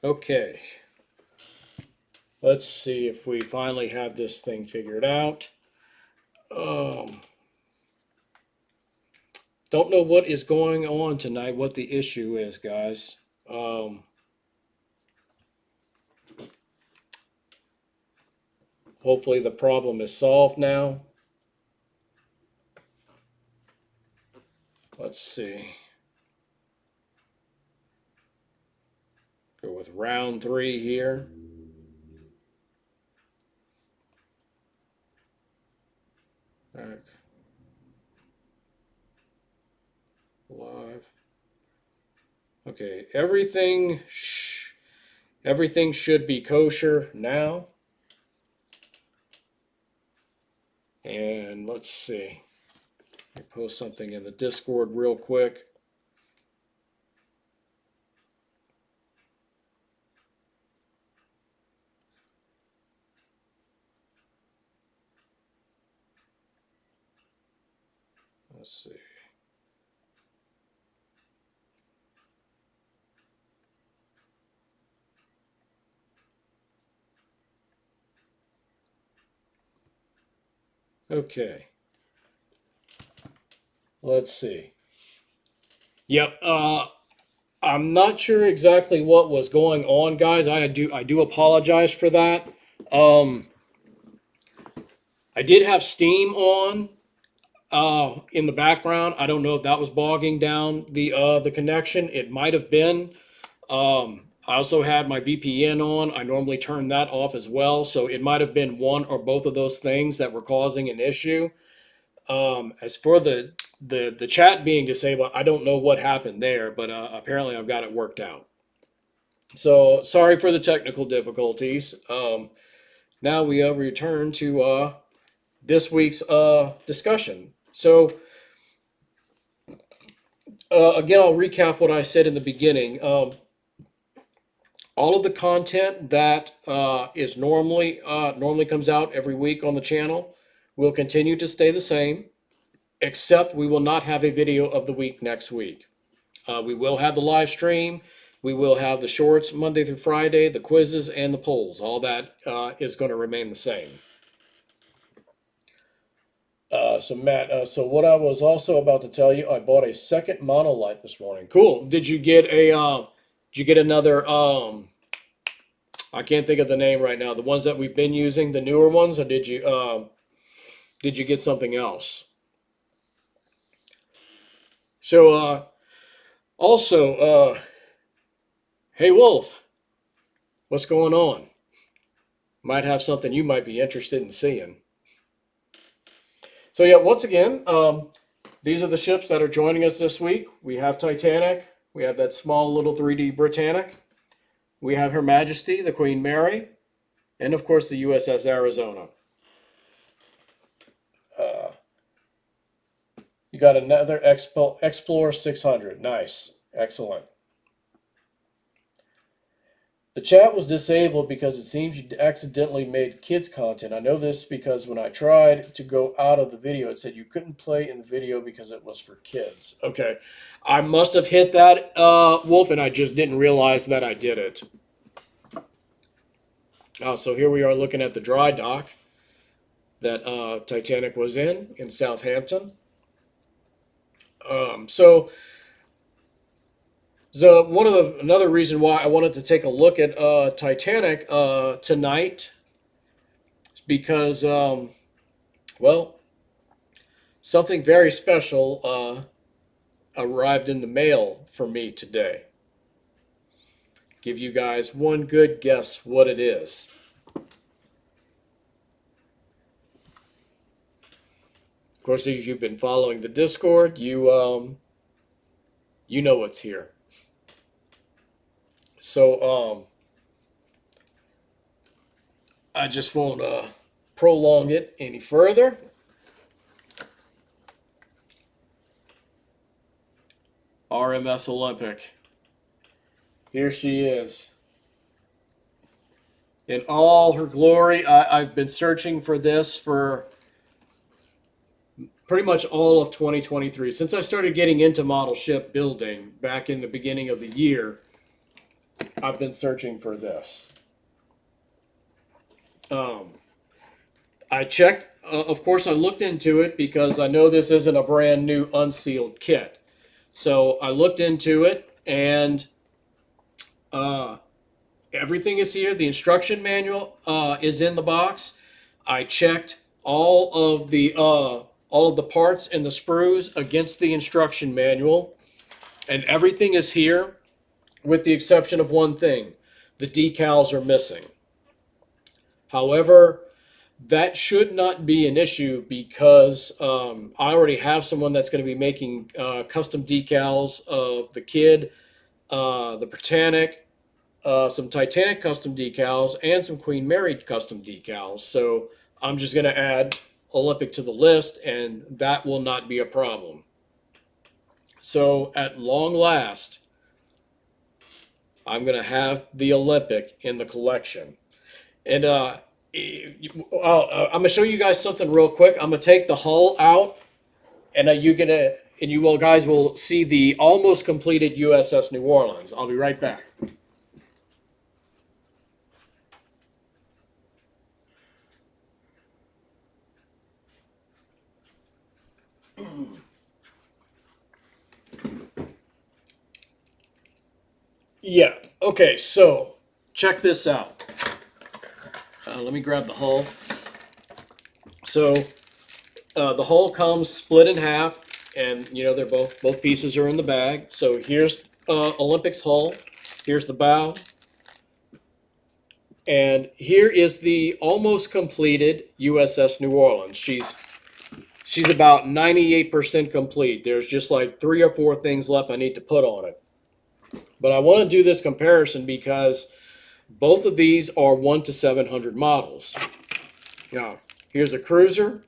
Okay, let's see if we finally have this thing figured out. Um, don't know what is going on tonight, what the issue is, guys. Hopefully the problem is solved now. Let's see. Go with round 3 here. Back. Live. Okay, everything should be kosher now. And let's see. Let me post something in the Discord real quick. Let's see. Okay. Let's see. Yep. I'm not sure exactly what was going on, guys. I do apologize for that. Um, I did have Steam on in the background. I don't know if that was bogging down the connection. It might have been. I also had my VPN on. I normally turn that off as well, so it might have been one or both of those things that were causing an issue. As for the chat being disabled, I don't know what happened there, but apparently I've got it worked out. So sorry for the technical difficulties. Now we return to this week's discussion. So again, I'll recap what I said in the beginning. All of the content that is normally comes out every week on the channel will continue to stay the same, except we will not have a video of the week next week. We will have the live stream. We will have the shorts Monday through Friday, the quizzes, and the polls. All that is going to remain the same. So Matt, so what I was also about to tell you, I bought a second monolight this morning. Cool. Did you get a? Did you get another? I can't think of the name right now. The ones that we've been using, the newer ones, or did you get something else? So also, hey Wolf, what's going on? Might have something you might be interested in seeing. So yeah, once again, these are the ships that are joining us this week. We have Titanic. We have that small little 3D Britannic. We have Her Majesty, the Queen Mary, and of course the USS Arizona. You got another Explorer 600. Nice. Excellent. The chat was disabled because it seems you accidentally made kids content. I know this because when I tried to go out of the video, it said you couldn't play in the video because it was for kids. Okay. I must have hit that, Wolf, and I just didn't realize that I did it. So here we are looking at the dry dock that Titanic was in Southampton. So another reason why I wanted to take a look at Titanic tonight is because well, something very special arrived in the mail for me today. Give you guys one good guess what it is. Of course, if you've been following the Discord, you know what's here. So I just won't prolong it any further. RMS Olympic. Here she is. In all her glory. I've been searching for this for pretty much all of 2023. Since I started getting into model ship building back in the beginning of the year, I've been searching for this. Um, I checked, of course, I looked into it because I know this isn't a brand new unsealed kit. So I looked into it, and uh, everything is here. The instruction manual is in the box. I checked all of the parts and the sprues against the instruction manual, and everything is here, with the exception of one thing: the decals are missing. However, that should not be an issue because I already have someone that's going to be making custom decals of the Kid, the Britannic, some Titanic custom decals, and some Queen Mary custom decals. So I'm just going to add Olympic to the list, and that will not be a problem. So at long last, I'm going to have the Olympic in the collection. And I'm going to show you guys something real quick. I'm going to take the hull out, and you all guys will see the almost completed USS New Orleans. I'll be right back. Yeah. Okay. So check this out. Let me grab the hull. So the hull comes split in half, and they're both pieces are in the bag. So here's Olympic's hull. Here's the bow, and here is the almost completed USS New Orleans. She's about 98% complete. There's just like 3 or 4 things left I need to put on it. But I want to do this comparison because both of these are 1 to 700 models. Now, here's a cruiser,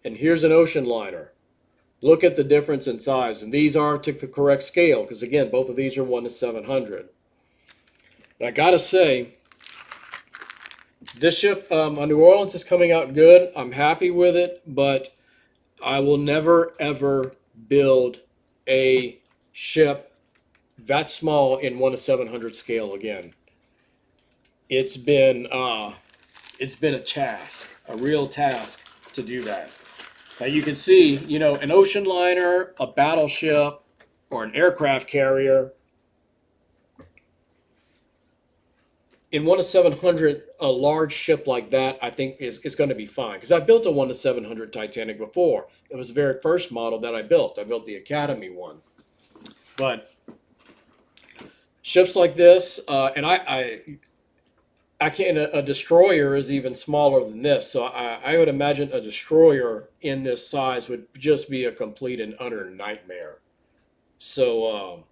and here's an ocean liner. Look at the difference in size, and these are to the correct scale because, again, both of these are 1 to 700. And I gotta say, this ship on New Orleans is coming out good. I'm happy with it, but I will never ever build a ship that small in 1 to 700 scale again. It's been a task, a real task to do that. Now you can see, an ocean liner, a battleship, or an aircraft carrier. In 1 to 700, a large ship like that, I think, is going to be fine. Because I built a 1 to 700 Titanic before. It was the very first model that I built. I built the Academy one. But ships like this, and I can't. A destroyer is even smaller than this, so I would imagine a destroyer in this size would just be a complete and utter nightmare. So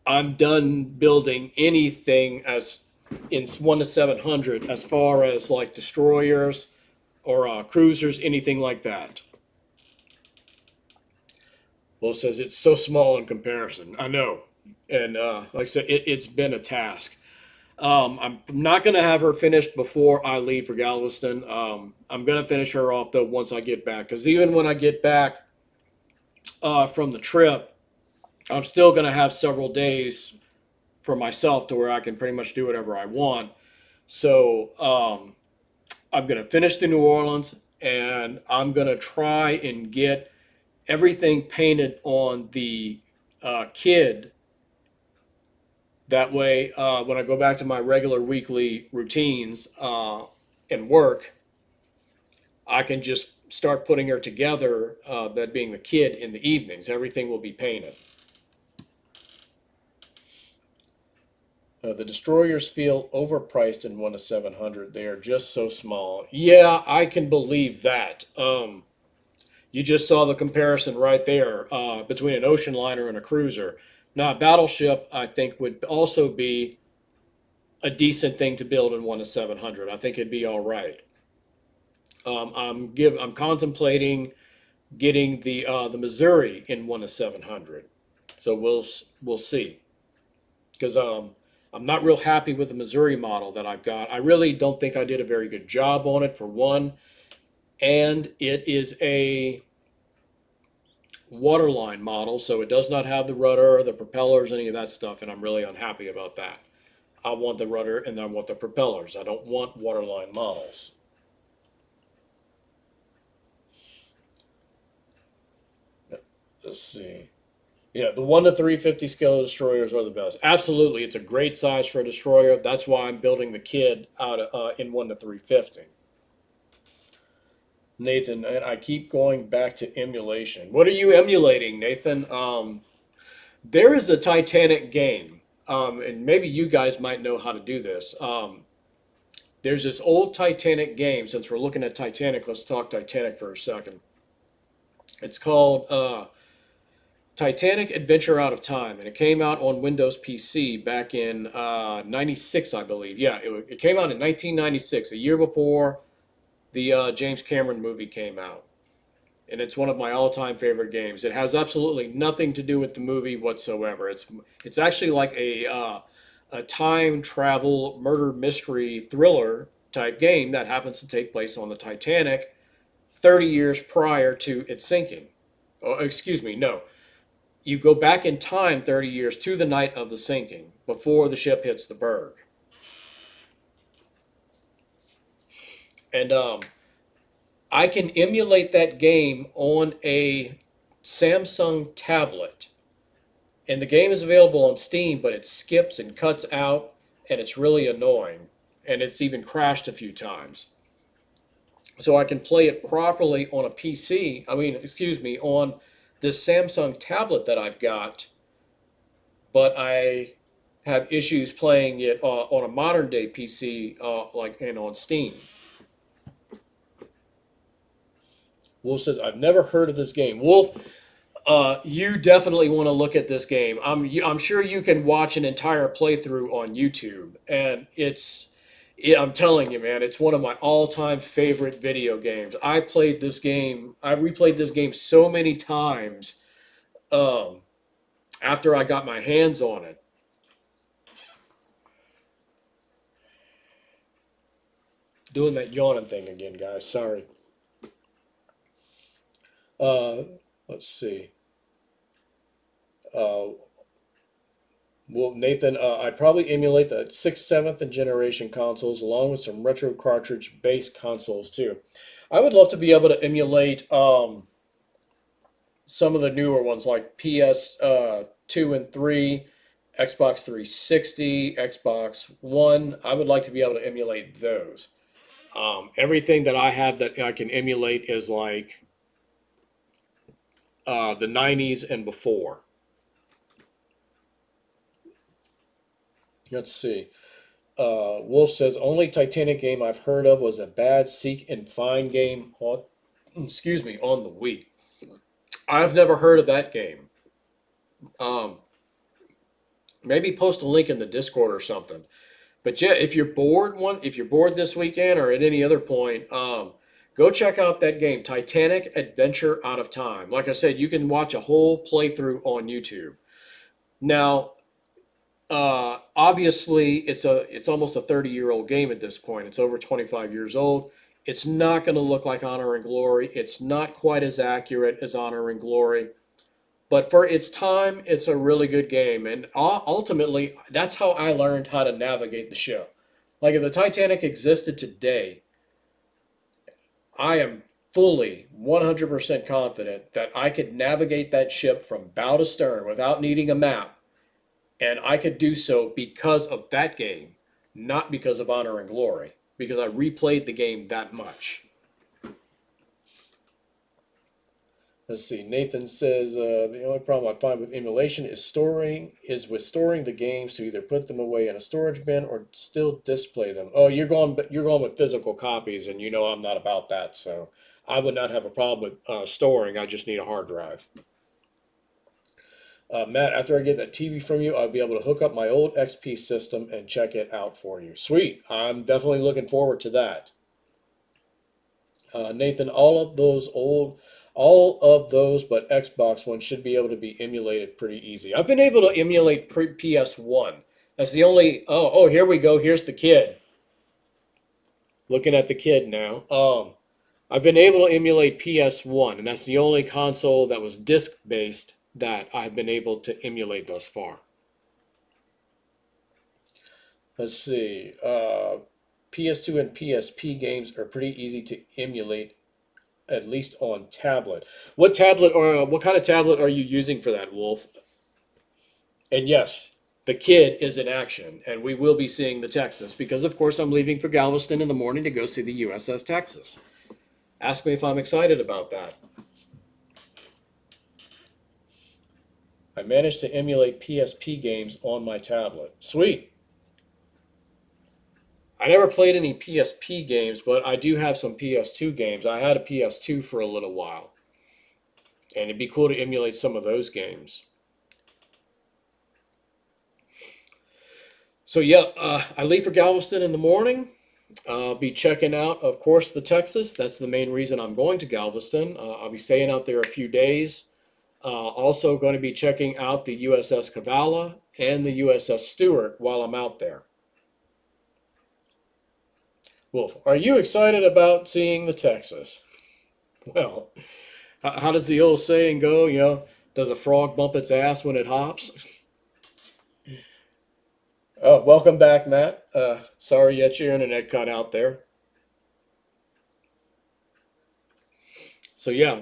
I'm done building anything as in 1 to 700 as far as like destroyers or cruisers, anything like that. Well, it says it's so small in comparison. I know, and like I said, it's been a task. I'm not going to have her finished before I leave for Galveston. I'm going to finish her off, though, once I get back. Because even when I get back from the trip, I'm still going to have several days for myself to where I can pretty much do whatever I want. So I'm going to finish the New Orleans, and I'm going to try and get everything painted on the Kid. That way, when I go back to my regular weekly routines and work, I can just start putting her together, that being the Kid, in the evenings. Everything will be painted. The destroyers feel overpriced in 1 to 700. They are just so small. Yeah, I can believe that. You just saw the comparison right there between an ocean liner and a cruiser. Now, a battleship, I think, would also be a decent thing to build in 1 to 700. I think it'd be all right. I'm contemplating getting the Missouri in 1 to 700. So we'll see. Because I'm not real happy with the Missouri model that I've got. I really don't think I did a very good job on it, for one. And it is a waterline model, so it does not have the rudder, the propellers, any of that stuff, and I'm really unhappy about that. I want the rudder and I want the propellers. I don't want waterline models. Let's see. Yeah, the 1 to 350 scale destroyers are the best. Absolutely, it's a great size for a destroyer. That's why I'm building the kid out in 1 to 350. Nathan, and I keep going back to emulation. What are you emulating, Nathan? There is a Titanic game, and maybe you guys might know how to do this. There's this old Titanic game. Since we're looking at Titanic, let's talk Titanic for a second. It's called Titanic Adventure Out of Time, and it came out on Windows PC back in '96, I believe. Yeah, it came out in 1996, a year before the James Cameron movie came out. And it's one of my all-time favorite games. It has absolutely nothing to do with the movie whatsoever. It's actually like a time travel murder mystery thriller type game that happens to take place on the Titanic 30 years prior to its sinking. Oh, excuse me, no. You go back in time 30 years to the night of the sinking, before the ship hits the berg. And I can emulate that game on a Samsung tablet. And the game is available on Steam, but it skips and cuts out, and it's really annoying. And it's even crashed a few times. So I can play it properly on a PC, excuse me, on this Samsung tablet that I've got, but I have issues playing it on a modern day PC, and on Steam. Wolf says, I've never heard of this game. Wolf, you definitely want to look at this game. I'm sure you can watch an entire playthrough on YouTube, and I'm telling you, man, it's one of my all-time favorite video games. I replayed this game so many times after I got my hands on it. Doing that yawning thing again, guys. Sorry. Uh, let's see. Uh, well, Nathan, I'd probably emulate the 6th, 7th, and generation consoles along with some retro cartridge-based consoles too. I would love to be able to emulate some of the newer ones like PS2 and 3, Xbox 360, Xbox One. I would like to be able to emulate those. Everything that I have that I can emulate is like the 90s and before. Let's see. Wolf says, only Titanic game I've heard of was a bad seek and find game on, excuse me, on the Wii. I've never heard of that game. Um, Maybe post a link in the Discord or something. But yeah, if you're bored this weekend or at any other point, go check out that game, Titanic Adventure Out of Time. Like I said, you can watch a whole playthrough on YouTube. Now, obviously, it's almost a 30-year-old game at this point. It's over 25 years old. It's not going to look like Honor and Glory. It's not quite as accurate as Honor and Glory. But for its time, it's a really good game. And ultimately, that's how I learned how to navigate the show. Like if the Titanic existed today, I am fully 100% confident that I could navigate that ship from bow to stern without needing a map. And I could do so because of that game, not because of Honor and Glory, because I replayed the game that much. Let's see. Nathan says the only problem I find with emulation is storing the games to either put them away in a storage bin or still display them. Oh, you're going with physical copies, and you know I'm not about that, so I would not have a problem with storing. I just need a hard drive. Matt, after I get that TV from you, I'll be able to hook up my old XP system and check it out for you. Sweet. I'm definitely looking forward to that. Nathan, all of those but Xbox One should be able to be emulated pretty easy. I've been able to emulate PS1. That's the only. Oh, here we go. Here's the kid. Looking at the kid now. I've been able to emulate PS1, and that's the only console that was disc-based that I've been able to emulate thus far. Let's see. PS2 and PSP games are pretty easy to emulate, at least on tablet. What tablet or what kind of tablet are you using for that, Wolf? And yes, the kid is in action, and we will be seeing the Texas because, of course, I'm leaving for Galveston in the morning to go see the USS Texas. Ask me if I'm excited about that. I managed to emulate PSP games on my tablet. Sweet. I never played any PSP games, but I do have some PS2 games. I had a PS2 for a little while, and it'd be cool to emulate some of those games. So yeah, I leave for Galveston in the morning. I'll be checking out, of course, the Texas. That's the main reason I'm going to Galveston. I'll be staying out there a few days. Also going to be checking out the USS Cavala and the USS Stewart while I'm out there. Wolf, are you excited about seeing the Texas? Well, how does the old saying go? Does a frog bump its ass when it hops? Oh, welcome back, Matt. Sorry yet your internet cut out there. So yeah,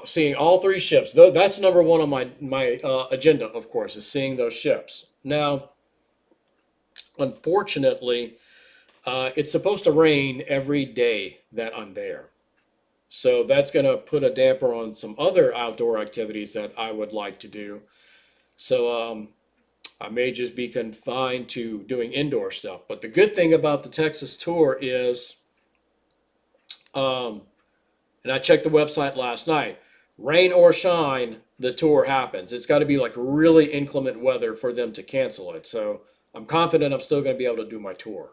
seeing all three ships. Though that's number one on my agenda, of course, is seeing those ships. Now, unfortunately, it's supposed to rain every day that I'm there. So that's going to put a damper on some other outdoor activities that I would like to do. So I may just be confined to doing indoor stuff. But the good thing about the Texas tour is, and I checked the website last night, rain or shine, the tour happens. It's got to be like really inclement weather for them to cancel it. So I'm confident I'm still going to be able to do my tour.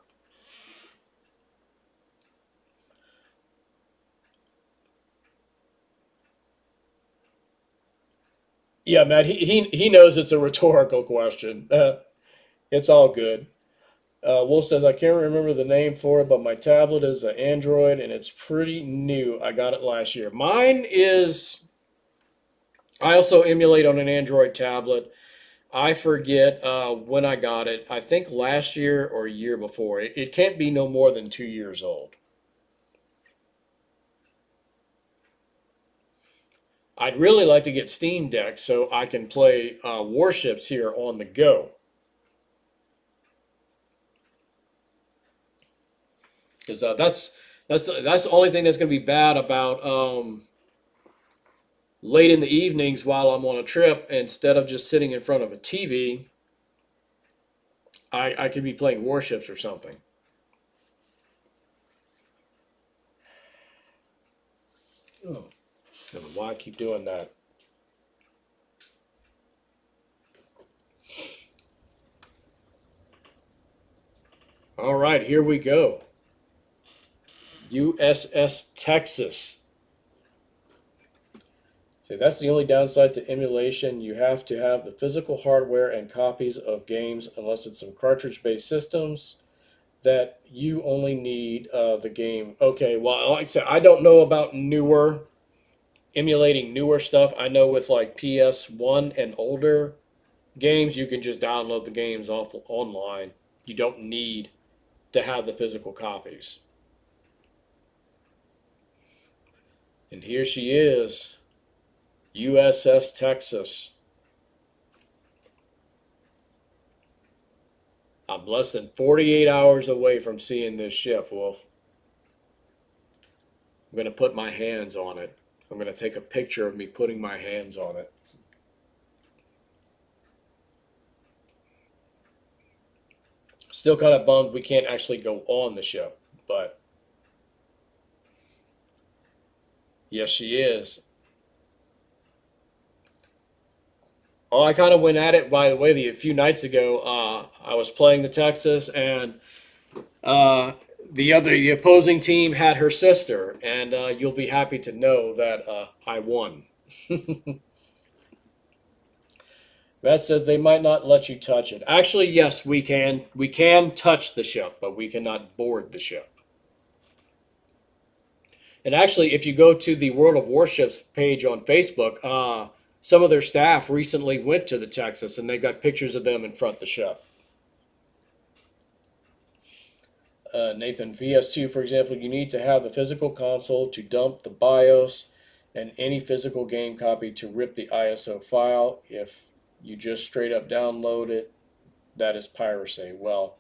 Yeah, Matt, he knows it's a rhetorical question. It's all good. Wolf says, I can't remember the name for it, but my tablet is an Android and it's pretty new. I got it last year. Mine is, I also emulate on an Android tablet. I forget when I got it. I think last year or a year before. It can't be no more than 2 years old. I'd really like to get Steam Deck so I can play Warships here on the go. Because that's the only thing that's going to be bad about late in the evenings while I'm on a trip. Instead of just sitting in front of a TV, I could be playing Warships or something. Oh, I don't know why I keep doing that. All right, here we go. USS Texas. See, that's the only downside to emulation. You have to have the physical hardware and copies of games, unless it's some cartridge-based systems that you only need the game. Okay, well, like I said, I don't know about emulating newer stuff. I know with like PS1 and older games, you can just download the games off online. You don't need to have the physical copies. And here she is, USS Texas. I'm less than 48 hours away from seeing this ship, Wolf. I'm going to put my hands on it. I'm going to take a picture of me putting my hands on it. Still kind of bummed we can't actually go on the ship, but yes, she is. Oh, I kind of went at it, by the way, a few nights ago. I was playing the Texas, and the opposing team had her sister, and you'll be happy to know that I won. Matt says they might not let you touch it. Actually, yes, we can. We can touch the ship, but we cannot board the ship. And actually, if you go to the World of Warships page on Facebook, some of their staff recently went to the Texas, and they got pictures of them in front of the ship. Nathan, VS2, for example, you need to have the physical console to dump the BIOS and any physical game copy to rip the ISO file. If you just straight up download it, that is piracy. Well,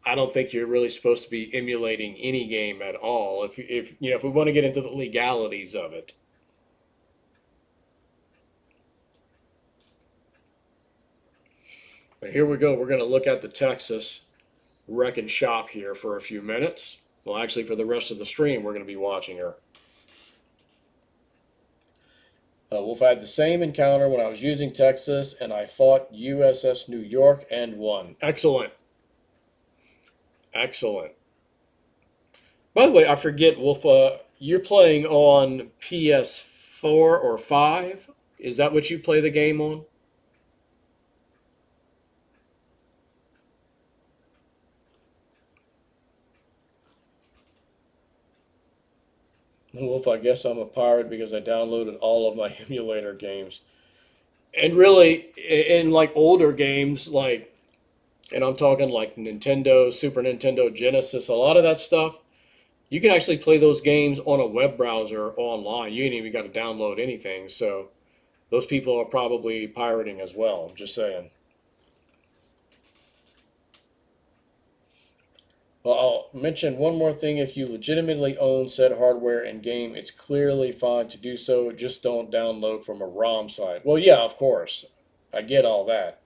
I don't think you're really supposed to be emulating any game at all. If we want to get into the legalities of it. But here we go. We're going to look at the Texas Wreck and Shop here for a few minutes. Well, actually, for the rest of the stream, we're going to be watching her. Wolf, I had the same encounter when I was using Texas, and I fought USS New York and won. Excellent. Excellent. By the way, I forget, Wolf, you're playing on PS4 or 5? Is that what you play the game on? Wolf, I guess I'm a pirate because I downloaded all of my emulator games. And really, in like older games, like, and I'm talking like Nintendo, Super Nintendo, Genesis, a lot of that stuff, you can actually play those games on a web browser online. You ain't even got to download anything. So those people are probably pirating as well. I'm just saying. Well, I'll mention one more thing. If you legitimately own said hardware and game, it's clearly fine to do so. Just don't download from a ROM site. Well, yeah, of course. I get all that.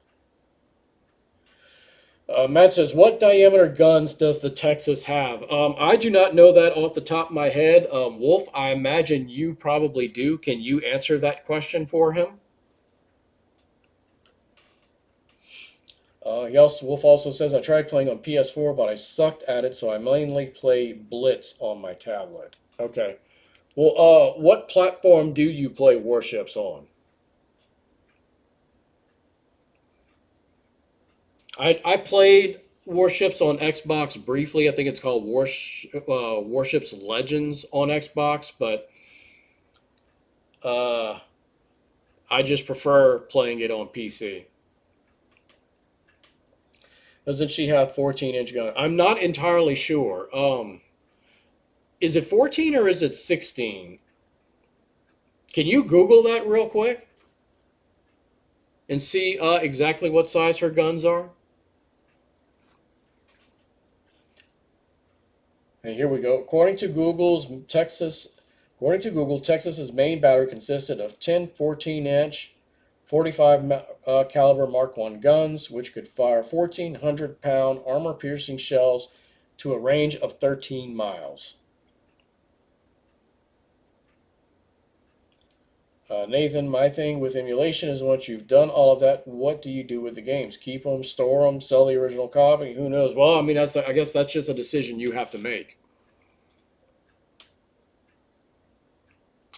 Matt says, what diameter guns does the Texas have? I do not know that off the top of my head. Wolf, I imagine you probably do. Can you answer that question for him? Wolf also says, I tried playing on PS4, but I sucked at it, so I mainly play Blitz on my tablet. Okay. Well, what platform do you play Warships on? I played Warships on Xbox briefly. I think it's called Warships Legends on Xbox, but uh, I just prefer playing it on PC. Doesn't she have 14-inch gun? I'm not entirely sure. Is it 14 or is it 16? Can you Google that real quick and see exactly what size her guns are? And here we go. According to Google, Texas's main battery consisted of 10 14-inch 45 caliber Mark I guns, which could fire 1,400-pound armor-piercing shells to a range of 13 miles. Nathan, my thing with emulation is once you've done all of that, what do you do with the games? Keep them, store them, sell the original copy? Who knows? Well, I mean, I guess that's just a decision you have to make.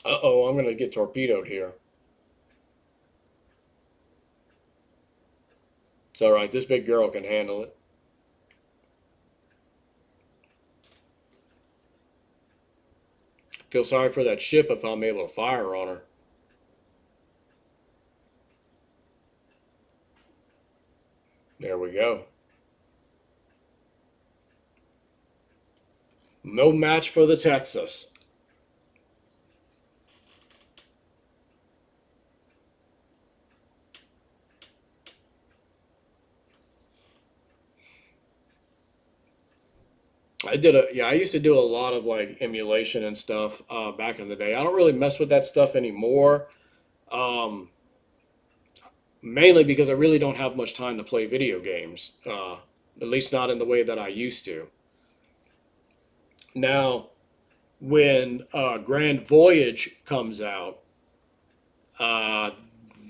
Uh-oh, I'm going to get torpedoed here. It's all right. This big girl can handle it. Feel sorry for that ship if I'm able to fire on her. There we go. No match for the Texas. I used to do a lot of like emulation and stuff back in the day. I don't really mess with that stuff anymore. Um, Mainly because I really don't have much time to play video games. At least not in the way that I used to. Now, when Grand Voyage comes out, uh,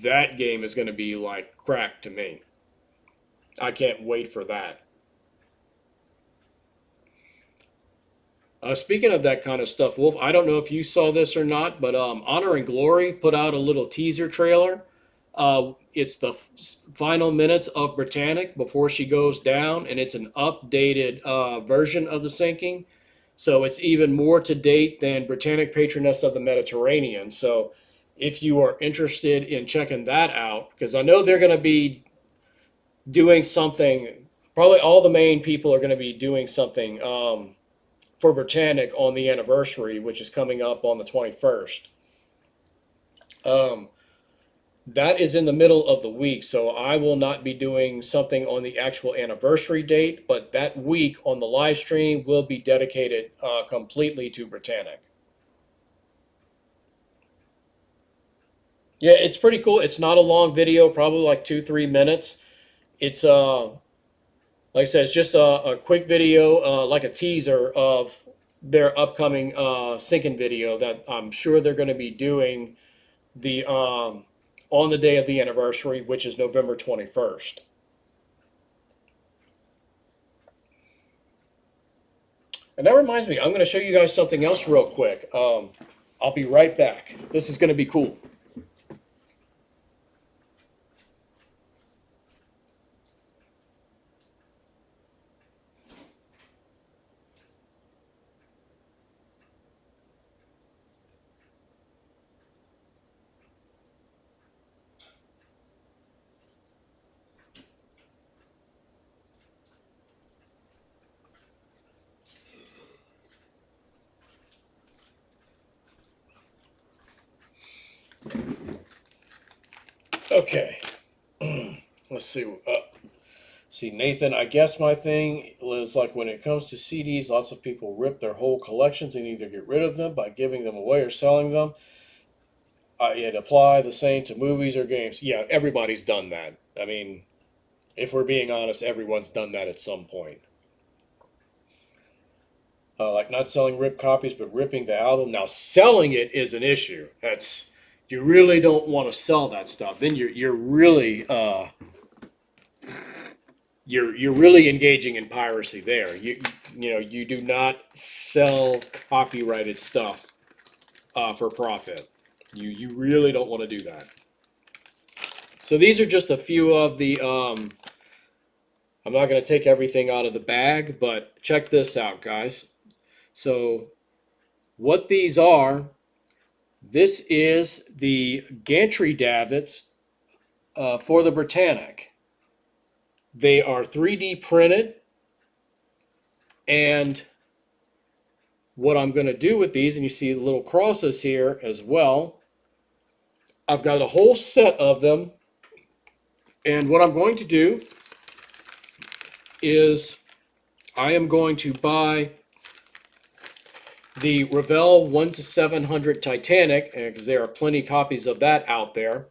that game is going to be like crack to me. I can't wait for that. Speaking of that kind of stuff, Wolf, I don't know if you saw this or not, but Honor and Glory put out a little teaser trailer. It's the final minutes of Britannic before she goes down, and it's an updated version of the sinking. So it's even more to date than Britannic Patroness of the Mediterranean. So if you are interested in checking that out, because I know they're going to be doing something, probably all the main people are going to be doing something for Britannic on the anniversary, which is coming up on the 21st. Um, that is in the middle of the week, so I will not be doing something on the actual anniversary date, but that week on the live stream will be dedicated completely to Britannic. Yeah, it's pretty cool. It's not a long video, probably like 2, 3 minutes. It's like I said, it's just a quick video, like a teaser of their upcoming sinking video that I'm sure they're going to be doing the on the day of the anniversary, which is November 21st. And that reminds me, I'm going to show you guys something else real quick. I'll be right back. This is going to be cool. Okay. Let's see. See, Nathan, I guess my thing is like when it comes to CDs, lots of people rip their whole collections and either get rid of them by giving them away or selling them. It apply the same to movies or games. Yeah, everybody's done that. I mean, if we're being honest, everyone's done that at some point. Like not selling ripped copies, but ripping the album. Now, selling it is an issue. That's you really don't want to sell that stuff. Then you're really you're really engaging in piracy there. You know you do not sell copyrighted stuff for profit. You really don't want to do that. So these are just a few of the. I'm not going to take everything out of the bag, but check this out, guys. So what these are, this is the gantry davits for the Britannic. They are 3D printed, and what I'm going to do with these, and you see little crosses here as well, I've got a whole set of them, and what I'm going to do is I am going to buy the Revell 1 to 700 Titanic, because there are plenty copies of that out there.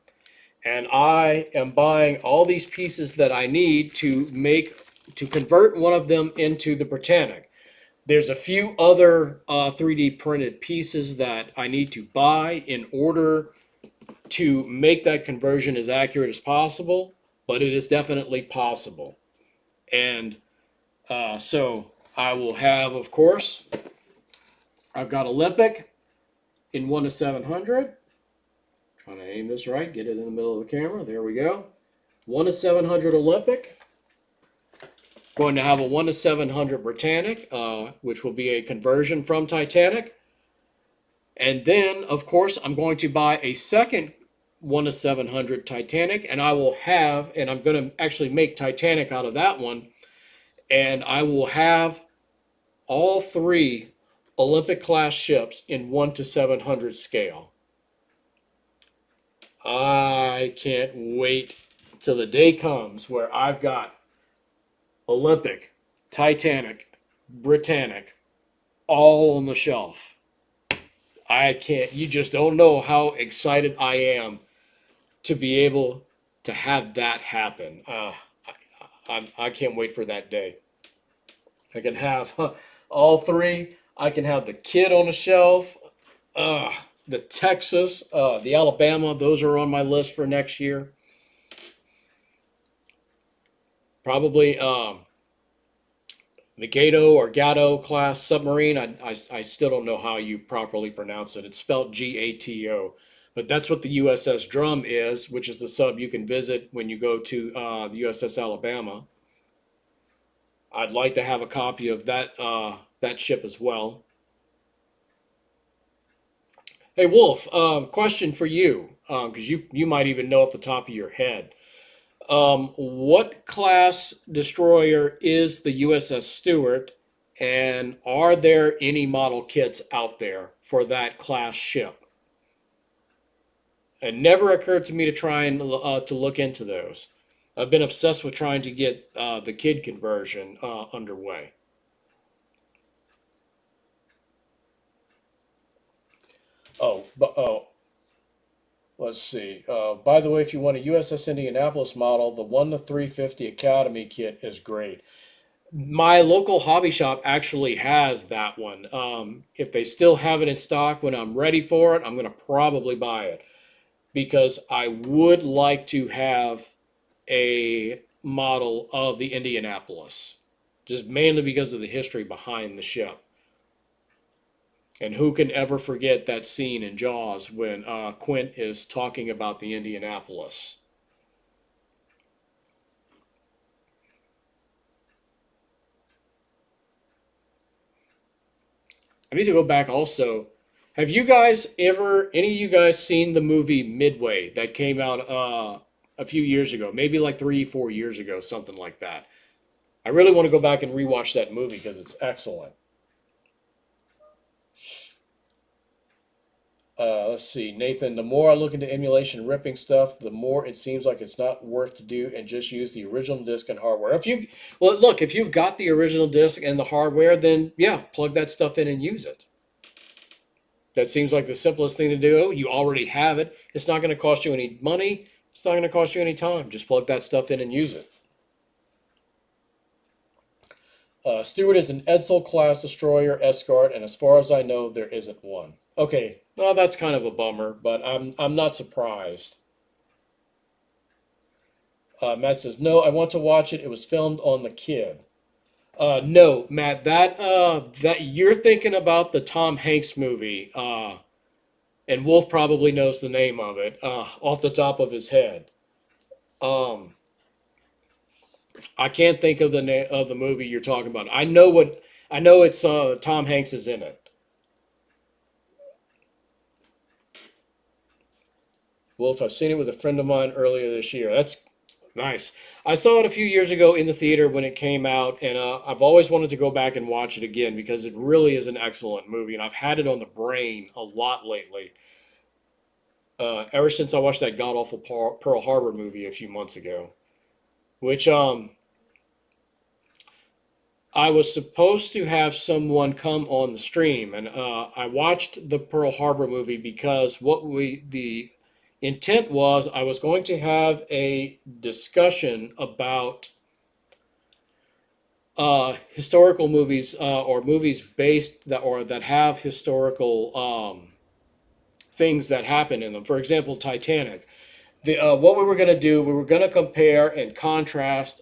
And I am buying all these pieces that I need to convert one of them into the Britannic. There's a few other 3D printed pieces that I need to buy in order to make that conversion as accurate as possible, but it is definitely possible. And so I will have, of course, I've got Olympic in 1 to 700. Trying to aim this right, get it in the middle of the camera. There we go. 1 to 700 Olympic. Going to have a 1 to 700 Britannic, which will be a conversion from Titanic. And then, of course, I'm going to buy a second 1 to 700 Titanic, and I'm going to actually make Titanic out of that one. And I will have all three Olympic class ships in 1 to 700 scale. I can't wait till the day comes where I've got Olympic, Titanic, Britannic all on the shelf. I can't, you just don't know how excited I am to be able to have that happen. I can't wait for that day. I can have all three. I can have the Kid on the shelf. The Texas, the Alabama, those are on my list for next year. Probably the Gato or Gato class submarine. I still don't know how you properly pronounce it. It's spelled Gato, but that's what the USS Drum is, which is the sub you can visit when you go to the USS Alabama. I'd like to have a copy of that that ship as well. Hey Wolf, question for you, because you might even know off the top of your head. What class destroyer is the USS Stewart, and are there any model kits out there for that class ship? It never occurred to me to try and to look into those. I've been obsessed with trying to get the kid conversion underway. Oh, let's see. By the way, if you want a USS Indianapolis model, the 1 to 350 Academy kit is great. My local hobby shop actually has that one. If they still have it in stock when I'm ready for it, I'm going to probably buy it because I would like to have a model of the Indianapolis, just mainly because of the history behind the ship. And who can ever forget that scene in Jaws when Quint is talking about the Indianapolis? I need to go back also. Have you guys ever, any of you guys, seen the movie Midway that came out a few years ago? Maybe like 3, 4 years ago, something like that. I really want to go back and rewatch that movie because it's excellent. Let's see, Nathan. The more I look into emulation and ripping stuff, the more it seems like it's not worth to do and just use the original disc and hardware. If you, well, look, if you've got the original disc and the hardware, then yeah, plug that stuff in and use it. That seems like the simplest thing to do. You already have it. It's not going to cost you any money. It's not going to cost you any time. Just plug that stuff in and use it. Stewart is an Edsel class destroyer escort, and as far as I know, there isn't one. Okay, well that's kind of a bummer, but I'm not surprised. Matt says no. I want to watch it. It was filmed on the Kid. No, Matt. That you're thinking about the Tom Hanks movie. And Wolf probably knows the name of it off the top of his head. Um, I can't think of the name of the movie you're talking about. I know it's Tom Hanks is in it. Wolf, I've seen it with a friend of mine earlier this year. That's nice. I saw it a few years ago in the theater when it came out, and I've always wanted to go back and watch it again because it really is an excellent movie, and I've had it on the brain a lot lately. Ever since I watched that god awful Pearl Harbor movie a few months ago, which I was supposed to have someone come on the stream, and I watched the Pearl Harbor movie because the intent was I was going to have a discussion about historical movies or movies based that have historical things that happen in them. For example, Titanic. What we were going to do, we were going to compare and contrast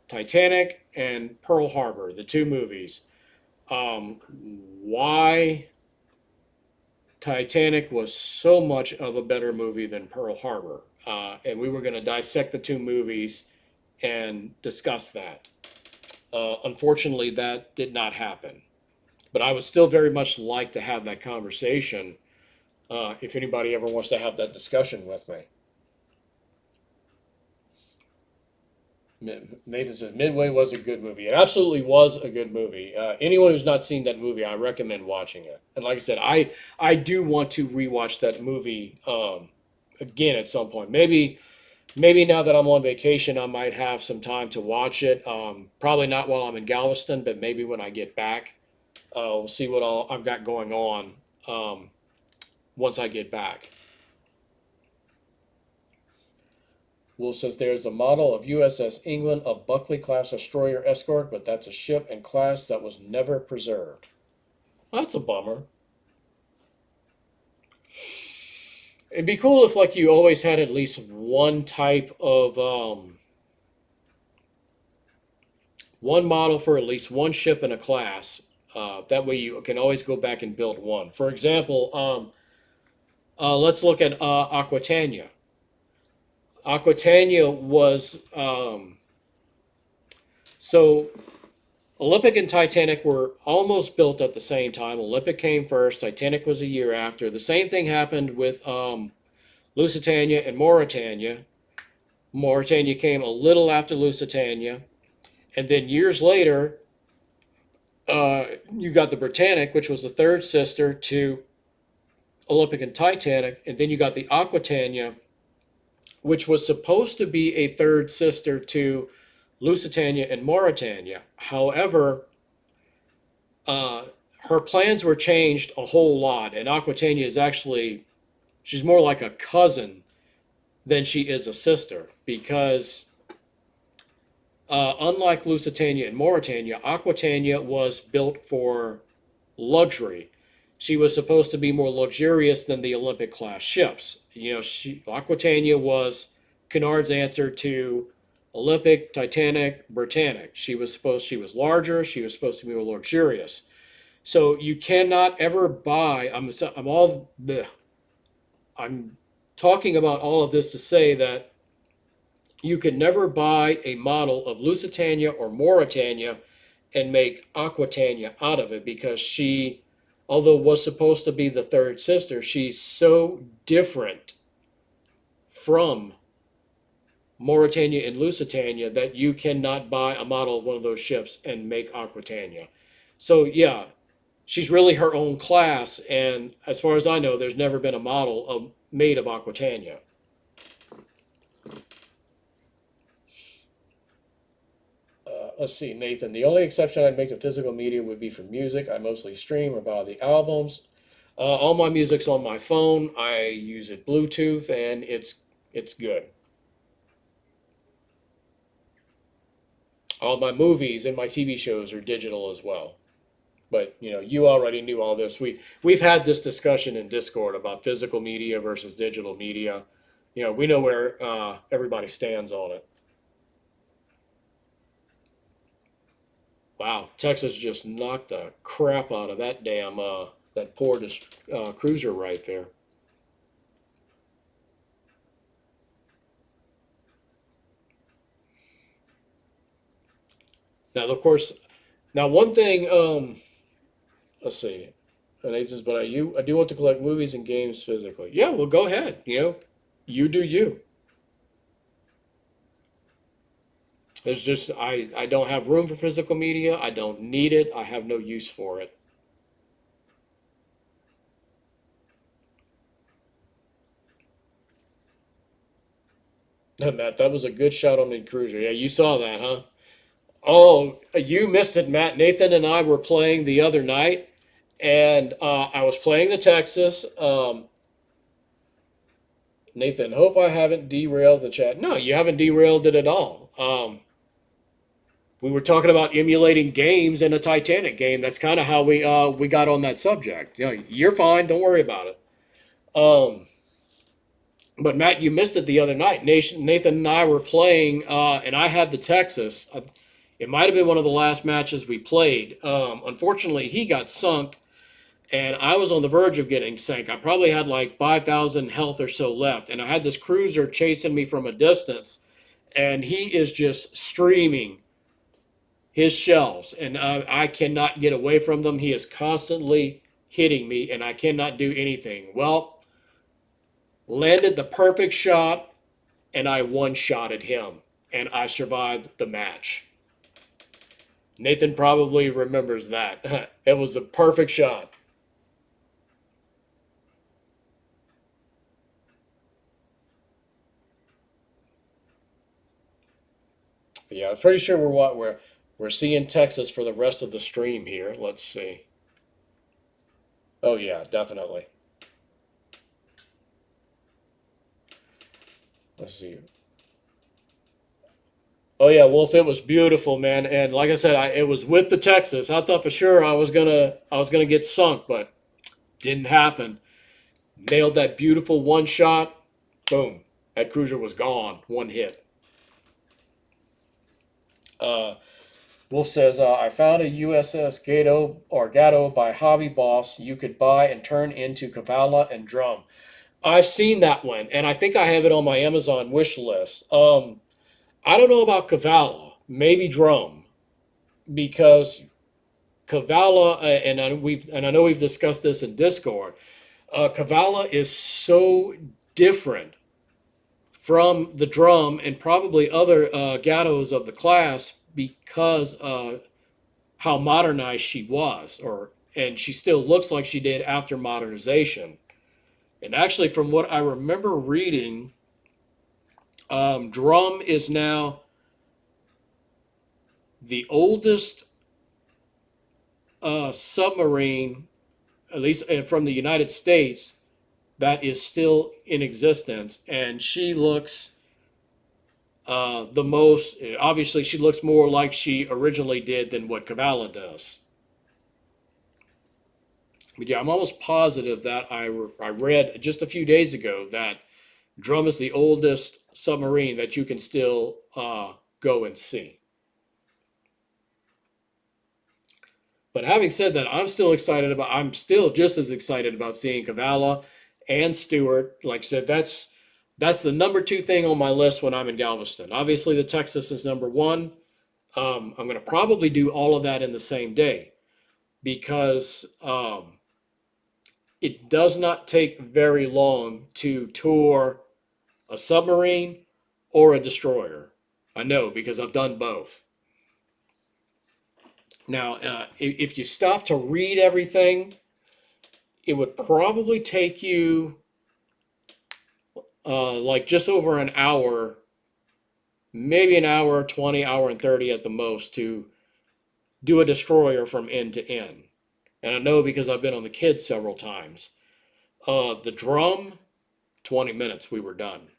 Titanic and Pearl Harbor, the two movies. Um, why Titanic was so much of a better movie than Pearl Harbor. And we were going to dissect the two movies and discuss that. Unfortunately, that did not happen. But I would still very much like to have that conversation if anybody ever wants to have that discussion with me. Nathan says Midway was a good movie. It absolutely was a good movie. Anyone who's not seen that movie, I recommend watching it. And like I said, I do want to rewatch that movie again at some point. Maybe now that I'm on vacation, I might have some time to watch it. Probably not while I'm in Galveston, but maybe when I get back, we'll see what all I've got going on once I get back. Wolf says there is a model of USS England, a Buckley class destroyer escort, but that's a ship and class that was never preserved. That's a bummer. It'd be cool if like you always had at least one type of one model for at least one ship in a class. That way you can always go back and build one. For example, let's look at Aquitania. Aquitania was so a Olympic and Titanic were almost built at the same time. Olympic came first. Titanic was a year after. The same thing happened with Lusitania and Mauritania. Mauritania came a little after Lusitania, and then years later, you got the Britannic, which was the third sister to Olympic and Titanic, and then you got the Aquitania, which was supposed to be a third sister to Lusitania and Mauritania. However, uh, her plans were changed a whole lot, and Aquitania is actually she's more like a cousin than she is a sister because unlike Lusitania and Mauritania, Aquitania was built for luxury. She was supposed to be more luxurious than the Olympic class ships. Aquitania was Cunard's answer to Olympic, Titanic, Britannic. She was larger. She was supposed to be more luxurious. So you cannot ever buy. I'm talking about all of this to say that you could never buy a model of Lusitania or Mauritania and make Aquitania out of it because she, although was supposed to be the third sister, she's so different from Mauritania and Lusitania that you cannot buy a model of one of those ships and make Aquitania. So yeah, she's really her own class, and as far as I know, there's never been a model made of Aquitania. Let's see, Nathan. The only exception I'd make to physical media would be for music. I mostly stream or buy the albums. All my music's on my phone. I use it Bluetooth, and it's good. All my movies and my TV shows are digital as well. But you already knew all this. We've had this discussion in Discord about physical media versus digital media. We know where everybody stands on it. Wow, Texas just knocked the crap out of that damn that poor cruiser right there. Now, of course, now one thing. Let's see. And he says, but I do want to collect movies and games physically. Yeah, well, go ahead. You do you. It's just I don't have room for physical media. I don't need it. I have no use for it. Matt, that was a good shot on the cruiser. Yeah, you saw that, huh? Oh, you missed it, Matt. Nathan and I were playing the other night, and I was playing the Texas. Nathan, hope I haven't derailed the chat. No, you haven't derailed it at all. We were talking about emulating games in a Titanic game. That's kind of how we got on that subject. You're fine. Don't worry about it. Um, but Matt, you missed it the other night. Nathan and I were playing, and I had the Texas. It might have been one of the last matches we played. Unfortunately, he got sunk, and I was on the verge of getting sank. I probably had like 5,000 health or so left, and I had this cruiser chasing me from a distance, and he is just streaming his shells, and I cannot get away from them. He is constantly hitting me, and I cannot do anything. Well, landed the perfect shot, and I one-shotted him, and I survived the match. Nathan probably remembers that. It was the perfect shot. But yeah, I'm pretty sure we're seeing Texas for the rest of the stream here. Let's see. Oh yeah, definitely. Let's see. Oh yeah, Wolf, it was beautiful, man. And like I said, it was with the Texas. I thought for sure I was gonna get sunk, but didn't happen. Nailed that beautiful one shot. Boom. That cruiser was gone. One hit. Uh, Wolf says, I found a USS Gato or Gato by Hobby Boss you could buy and turn into Kavala and Drum. I've seen that one, and I think I have it on my Amazon wish list. I don't know about Kavala, maybe Drum. because Kavala, and I know we've discussed this in Discord. Kavala is so different from the drum and probably other Gattos of the class because how modernized she was, or and she still looks like she did after modernization. And actually, from what I remember reading, drum is now the oldest submarine, at least from the United States, that is still in existence, and she looks the most. Obviously, she looks more like she originally did than what Kavala does. But yeah, I'm almost positive that I read just a few days ago that Drum is the oldest submarine that you can still go and see. But having said that, I'm still just as excited about seeing Kavala and Stewart. Like I said, that's the number two thing on my list when I'm in Galveston. Obviously, the Texas is number one. I'm going to probably do all of that in the same day because it does not take very long to tour a submarine or a destroyer. I know because I've done both. Now, if you stop to read everything, it would probably take you like just over an hour, maybe an hour 20, hour and 30 at the most to do a destroyer from end to end. And I know because I've been on the kids several times. The drum, 20 minutes, we were done.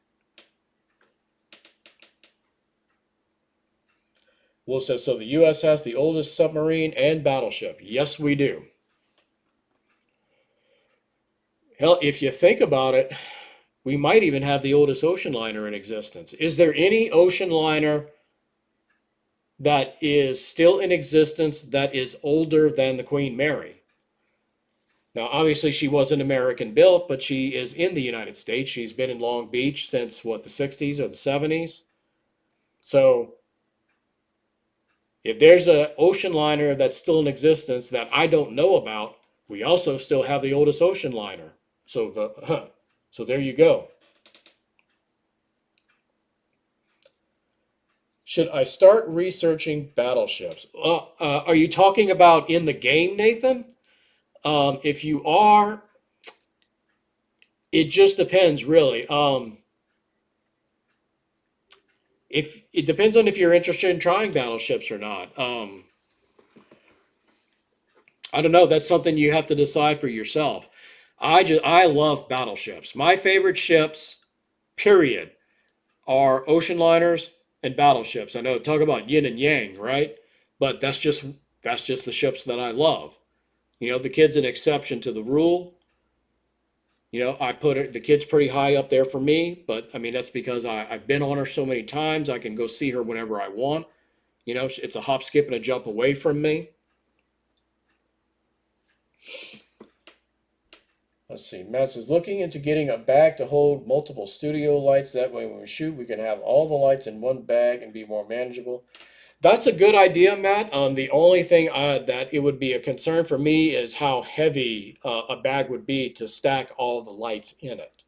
Will says, so the U.S. has the oldest submarine and battleship. Yes, we do. Hell, if you think about it, we might even have the oldest ocean liner in existence. Is there any ocean liner that is still in existence that is older than the Queen Mary? Now, obviously, she wasn't American built, but she is in the United States. She's been in Long Beach since what, the 60s or the 70s? So, if there's an ocean liner that's still in existence that I don't know about, we also still have the oldest ocean liner. So there you go. Should I start researching battleships? Are you talking about in the game, Nathan? If you are, it just depends, really. If it depends on if you're interested in trying battleships or not. I don't know. That's something you have to decide for yourself. I love battleships. My favorite ships, period, are ocean liners and battleships. I know talk about yin and yang, right? But that's just the ships that I love. The kid's an exception to the rule. I put the kid's pretty high up there for me, but I mean that's because I've been on her so many times. I can go see her whenever I want. It's a hop, skip, and a jump away from me. Let's see. Matt says looking into getting a bag to hold multiple studio lights. That way, when we shoot, we can have all the lights in one bag and be more manageable. That's a good idea, Matt. The only thing that it would be a concern for me is how heavy a bag would be to stack all the lights in it.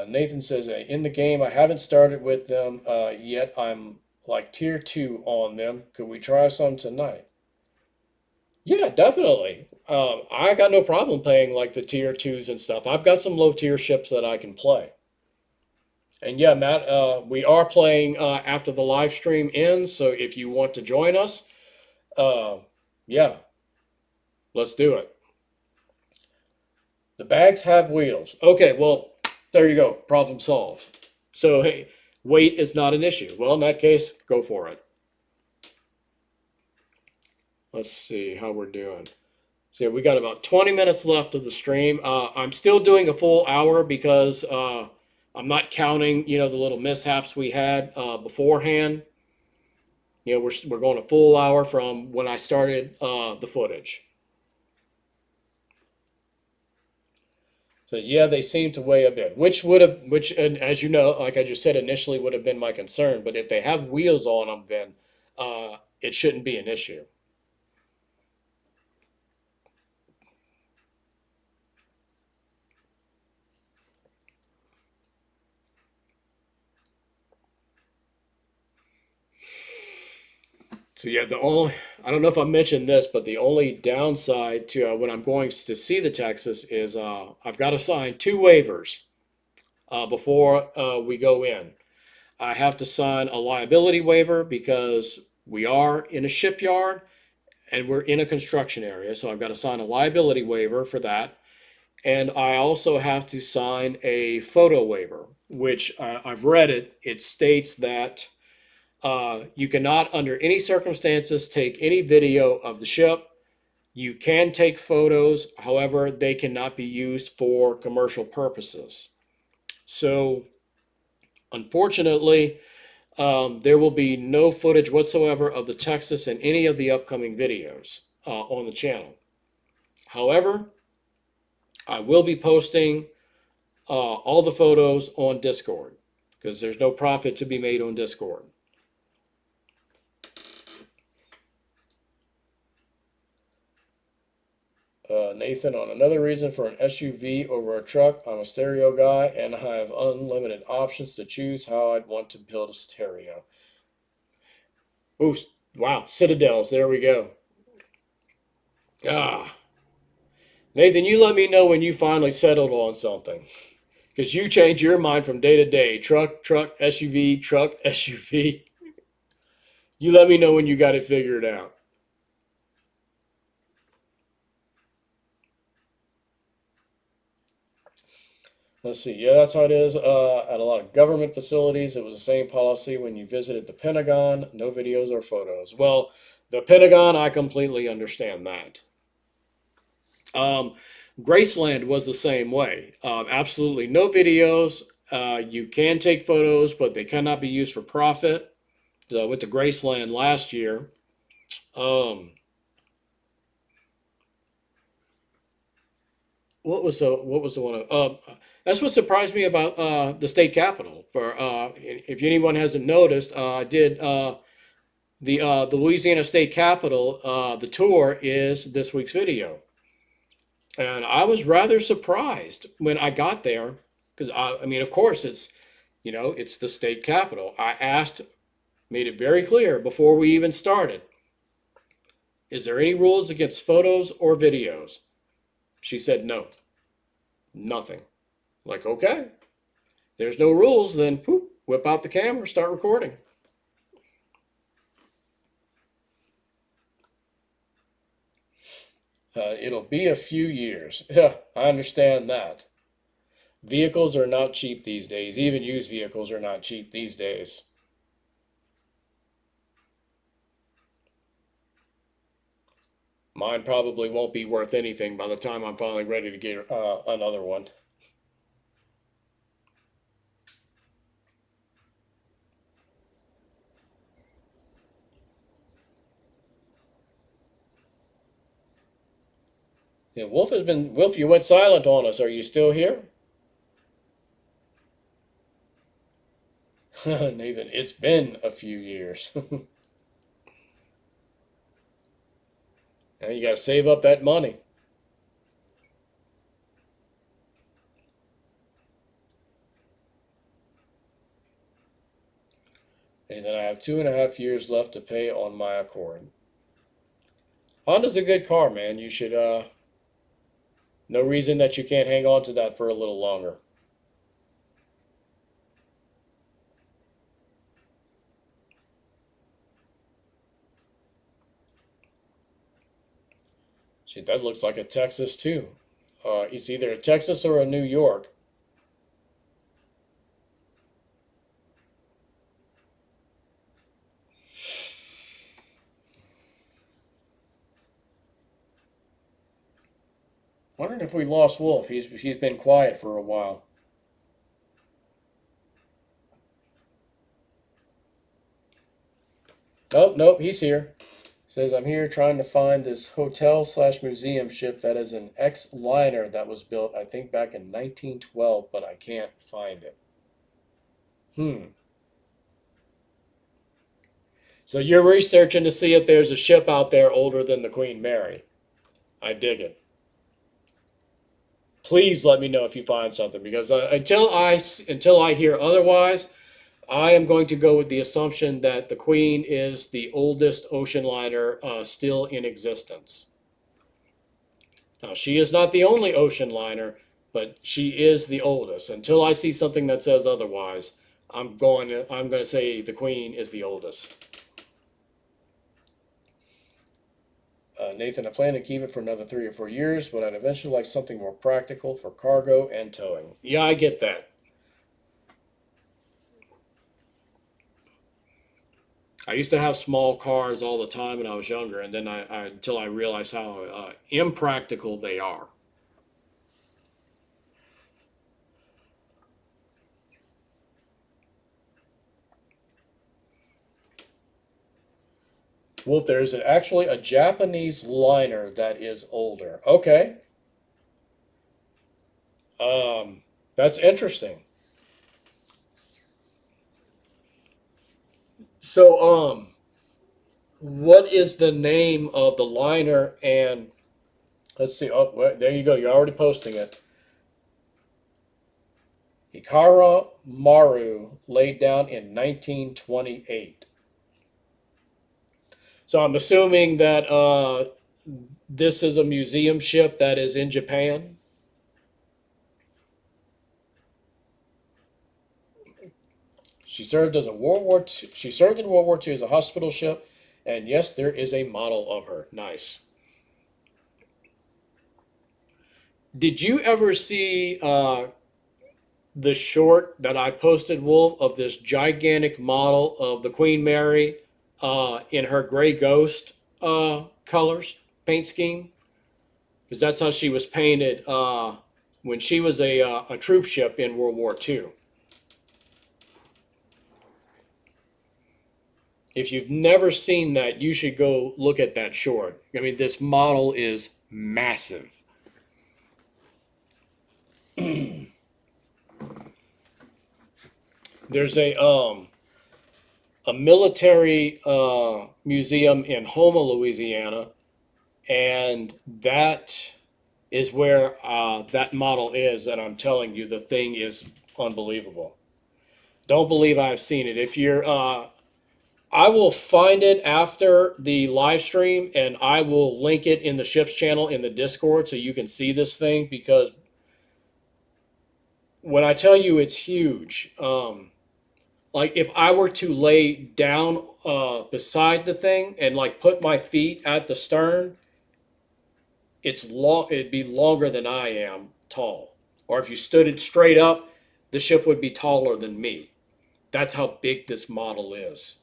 Nathan says, in the game, I haven't started with them yet. I'm like tier 2 on them. Could we try some tonight? Yeah, definitely. I got no problem playing like the tier 2s and stuff. I've got some low tier ships that I can play. And yeah, Matt, we are playing after the live stream ends. So if you want to join us, uh, yeah, let's do it. The bags have wheels. Okay, well, there you go. Problem solved. So, hey, weight is not an issue. Well, in that case, go for it. Let's see how we're doing. So, yeah, we got about 20 minutes left of the stream. I'm still doing a full hour because I'm not counting, the little mishaps we had beforehand. We're going a full hour from when I started the footage. So yeah, they seem to weigh a bit, which, and as you know, like I just said initially, would have been my concern. But if they have wheels on them, then it shouldn't be an issue. So yeah, the only I don't know if I mentioned this, but the only downside to when I'm going to see the Texas is I've got to sign two waivers before we go in. I have to sign a liability waiver because we are in a shipyard and we're in a construction area, so I've got to sign a liability waiver for that. And I also have to sign a photo waiver, which I've read it. It states that you cannot, under any circumstances, take any video of the ship. You can take photos, however, they cannot be used for commercial purposes. So, unfortunately, there will be no footage whatsoever of the Texas in any of the upcoming videos on the channel. However, I will be posting all the photos on Discord because there's no profit to be made on Discord. Nathan, on another reason for an SUV over a truck, I'm a stereo guy and I have unlimited options to choose how I'd want to build a stereo. Ooh, wow, Citadels, there we go. Ah, Nathan, you let me know when you finally settled on something. Because you change your mind from day to day. Truck, SUV, truck, SUV. You let me know when you got it figured out. Let's see. Yeah, that's how it is at a lot of government facilities. It was the same policy when you visited the Pentagon. No videos or photos. Well, the Pentagon, I completely understand that. Um, Graceland was the same way. Absolutely no videos. You can take photos, but they cannot be used for profit. So I went to Graceland last year. Um, what was the one? That's what surprised me about the state capitol. For if anyone hasn't noticed, I did the Louisiana State Capitol. The tour is this week's video, and I was rather surprised when I got there because I mean, of course, it's the state capitol. I asked, made it very clear before we even started. Is there any rules against photos or videos? She said no, nothing. Like, okay, there's no rules, then poop, whip out the camera, start recording. It'll be a few years. Yeah, I understand that. Vehicles are not cheap these days. Even used vehicles are not cheap these days. Mine probably won't be worth anything by the time I'm finally ready to get another one. Yeah, Wolf, you went silent on us. Are you still here? Nathan, it's been a few years. Now you got to save up that money. And then I have 2.5 years left to pay on my Accord. Honda's a good car, man. You should, no reason that you can't hang on to that for a little longer. See, that looks like a Texas too. It's either a Texas or a New York. Wondering if we lost Wolf. He's been quiet for a while. Nope, nope, he's here. Says, I'm here trying to find this hotel slash museum ship that is an ex-liner that was built, I think, back in 1912, but I can't find it. Hmm. So you're researching to see if there's a ship out there older than the Queen Mary. I dig it. Please let me know if you find something because until I hear otherwise, I am going to go with the assumption that the Queen is the oldest ocean liner still in existence. Now, she is not the only ocean liner, but she is the oldest. Until I see something that says otherwise, I'm going to say the Queen is the oldest. Nathan, I plan to keep it for another 3 or 4 years, but I'd eventually like something more practical for cargo and towing. Yeah, I get that. I used to have small cars all the time when I was younger, and then until I realized how impractical they are. Wolf, there is actually a Japanese liner that is older. Okay, um, that's interesting. So, what is the name of the liner? And let's see. Oh, well, there you go. You're already posting it. Hikara Maru laid down in 1928. So I'm assuming that this is a museum ship that is in Japan. She served as a World War II. She served in World War II as a hospital ship, and yes, there is a model of her. Nice. Did you ever see the short that I posted, Wolf, of this gigantic model of the Queen Mary in her gray ghost colors paint scheme? Because that's how she was painted when she was a troop ship in World War II. If you've never seen that, you should go look at that short. I mean, this model is massive. There's a military museum in Houma, Louisiana, and that is where that model is. And I'm telling you, the thing is unbelievable. Don't believe I've seen it. If you're I will find it after the live stream and I will link it in the ship's channel in the Discord so you can see this thing because when I tell you it's huge, like if I were to lay down beside the thing and like put my feet at the stern, it's long. It'd be longer than I am tall. Or if you stood it straight up, the ship would be taller than me. That's how big this model is.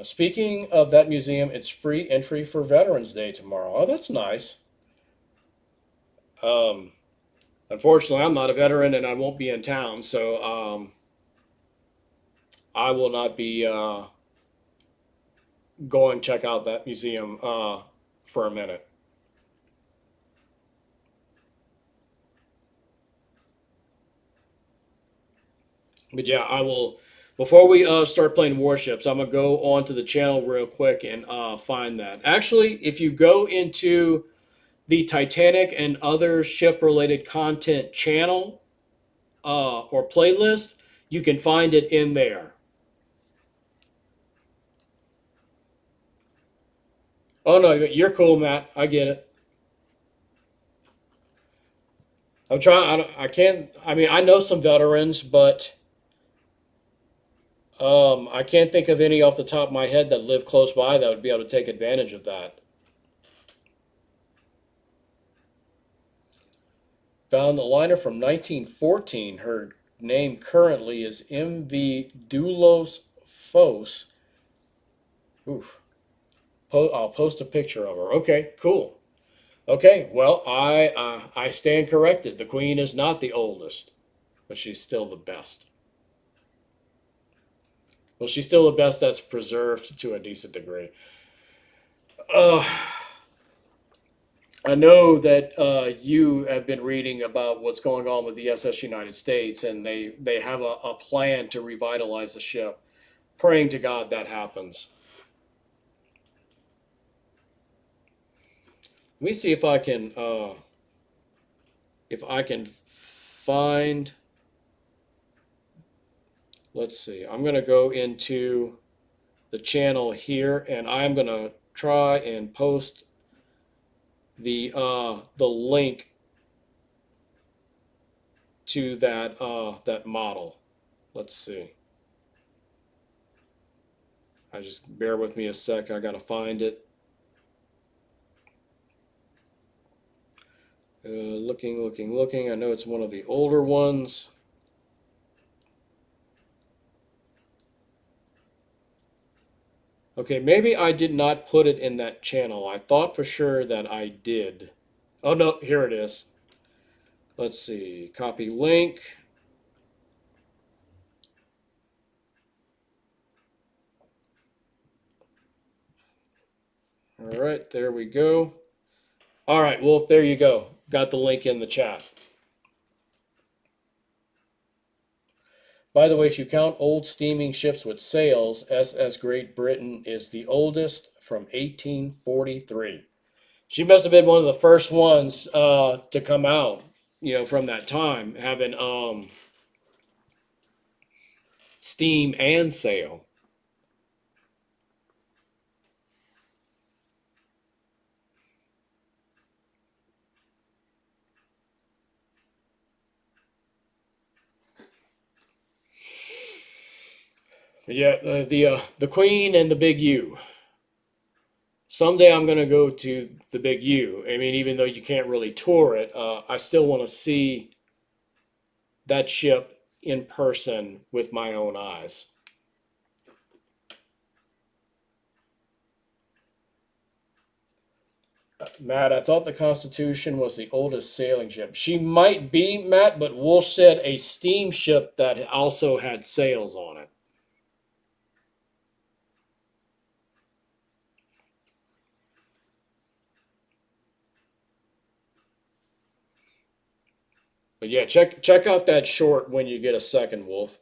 Speaking of that museum, it's free entry for Veterans Day tomorrow. Oh, that's nice. Um, Unfortunately, I'm not a veteran and I won't be in town, so I will not be going check out that museum for a minute. But yeah, I will. Before we start playing warships, I'm gonna go onto the channel real quick and find that. Actually, if you go into the Titanic and other ship-related content channel or playlist, you can find it in there. Oh no, you're cool, Matt. I get it. I'm trying. I can't. I mean, I know some veterans, but I can't think of any off the top of my head that live close by that would be able to take advantage of that. Found the liner from 1914. Her name currently is MV Doulos Fos. Oof. I'll post a picture of her. Okay, cool. Okay, well, I stand corrected. The Queen is not the oldest, but she's still the best. Well, she's still the best that's preserved to a decent degree. Uh, I know that you have been reading about what's going on with the SS United States, and they have a plan to revitalize the ship. Praying to God that happens. Let me see if I can find. Let's see. I'm going to go into the channel here, and I'm going to try and post the link to that model. Let's see. I just bear with me a sec. I gotta find it. Looking. I know it's one of the older ones. Okay, maybe I did not put it in that channel. I thought for sure that I did. Oh no, here it is. Let's see. Copy link. All right, there we go. All right, Wolf, there you go. Got the link in the chat. By the way, if you count old steaming ships with sails, SS Great Britain is the oldest from 1843. She must have been one of the first ones to come out, from that time, having steam and sail. But yeah, the Queen and the Big U. Someday I'm going to go to the Big U. I mean, even though you can't really tour it, I still want to see that ship in person with my own eyes. Matt, I thought the Constitution was the oldest sailing ship. She might be, Matt, but Wolf said a steamship that also had sails on it. But yeah, check out that short when you get a second, Wolf.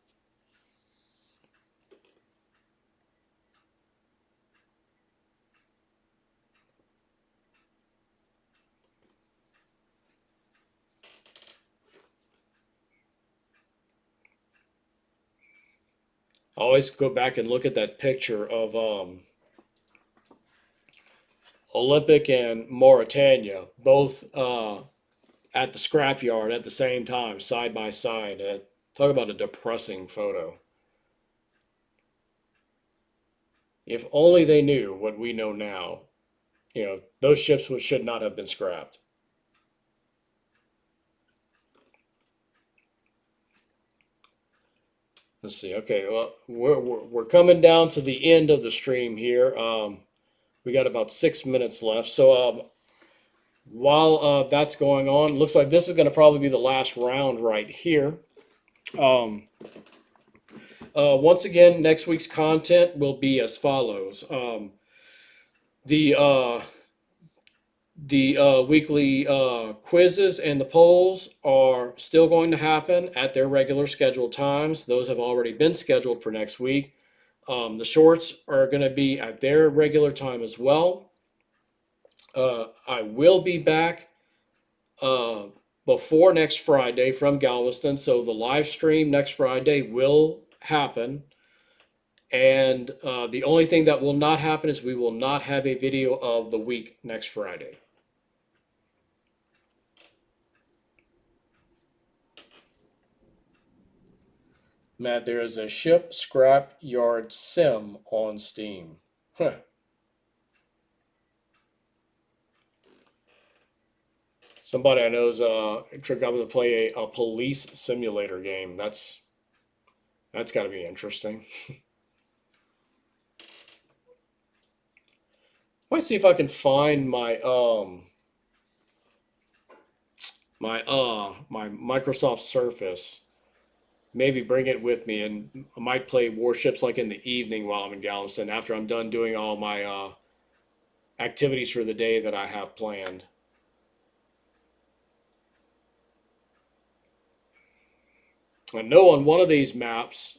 Always go back and look at that picture of Olympic and Mauritania, both at the scrapyard at the same time, side by side. Talk about a depressing photo. If only they knew what we know now. Those ships should not have been scrapped. Let's see. Okay, well, we're coming down to the end of the stream here. We got about 6 minutes left. So while that's going on, looks like this is going to probably be the last round right here. Once again, next week's content will be as follows. The weekly quizzes and the polls are still going to happen at their regular scheduled times. Those have already been scheduled for next week. The shorts are going to be at their regular time as well. I will be back before next Friday from Galveston, so the live stream next Friday will happen. And the only thing that will not happen is we will not have a video of the week next Friday. Matt, there is a ship scrap yard sim on Steam. Huh. Somebody I know is tricked out to play a police simulator game. That's got to be interesting. Might see if I can find my Microsoft Surface maybe bring it with me, and I might play warships like in the evening while I'm in Galveston after I'm done doing all my activities for the day that I have planned. I know on one of these maps,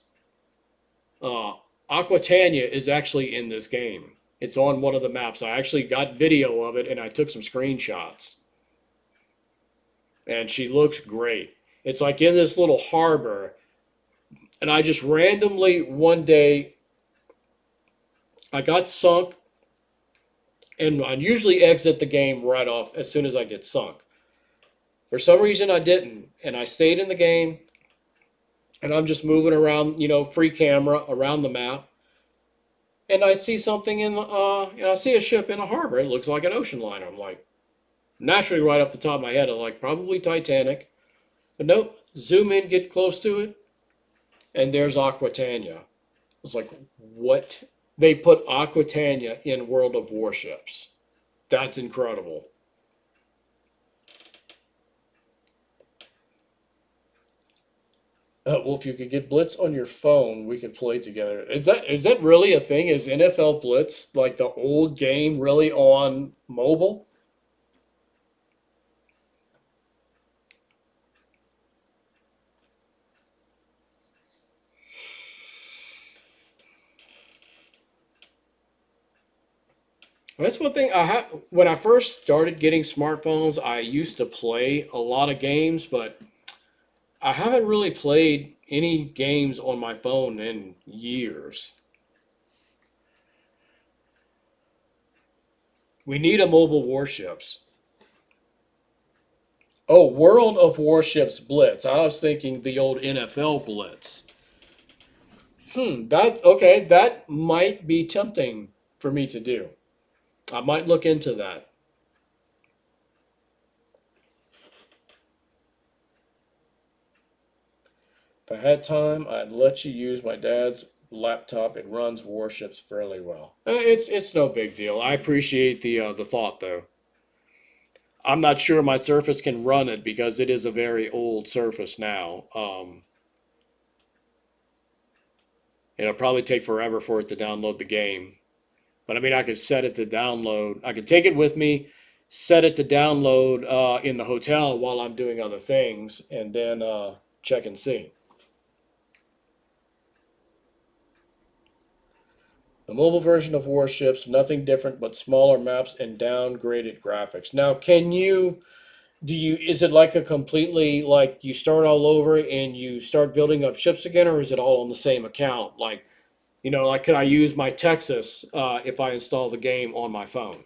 uh, Aquatania is actually in this game. It's on one of the maps. I actually got video of it and I took some screenshots. And she looks great. It's like in this little harbor. And I just randomly one day, I got sunk, and I usually exit the game right off as soon as I get sunk. For some reason, I didn't. And I stayed in the game and I'm just moving around, free camera around the map. And I see something I see a ship in a harbor. It looks like an ocean liner. I'm like, naturally, right off the top of my head, I'm like, probably Titanic. But nope, zoom in, get close to it, and there's Aquatania. I was like, what? They put Aquatania in World of Warships. That's incredible. Well, if you could get Blitz on your phone, we could play together. Is that really a thing? Is NFL Blitz like the old game really on mobile? That's one thing I have. When I first started getting smartphones, I used to play a lot of games, but I haven't really played any games on my phone in years. We need a mobile warships. Oh, World of Warships Blitz. I was thinking the old NFL Blitz. That's okay. That might be tempting for me to do. I might look into that. If I had time, I'd let you use my dad's laptop. It runs Warships fairly well. It's no big deal. I appreciate the thought though. I'm not sure my Surface can run it because it is a very old Surface now. It'll probably take forever for it to download the game. But I mean, I could set it to download. I could take it with me, set it to download in the hotel while I'm doing other things, and then check and see. The mobile version of Warships, nothing different but smaller maps and downgraded graphics. Now, is it like a completely, like you start all over and you start building up ships again, or is it all on the same account? Like could I use my Texas if I install the game on my phone?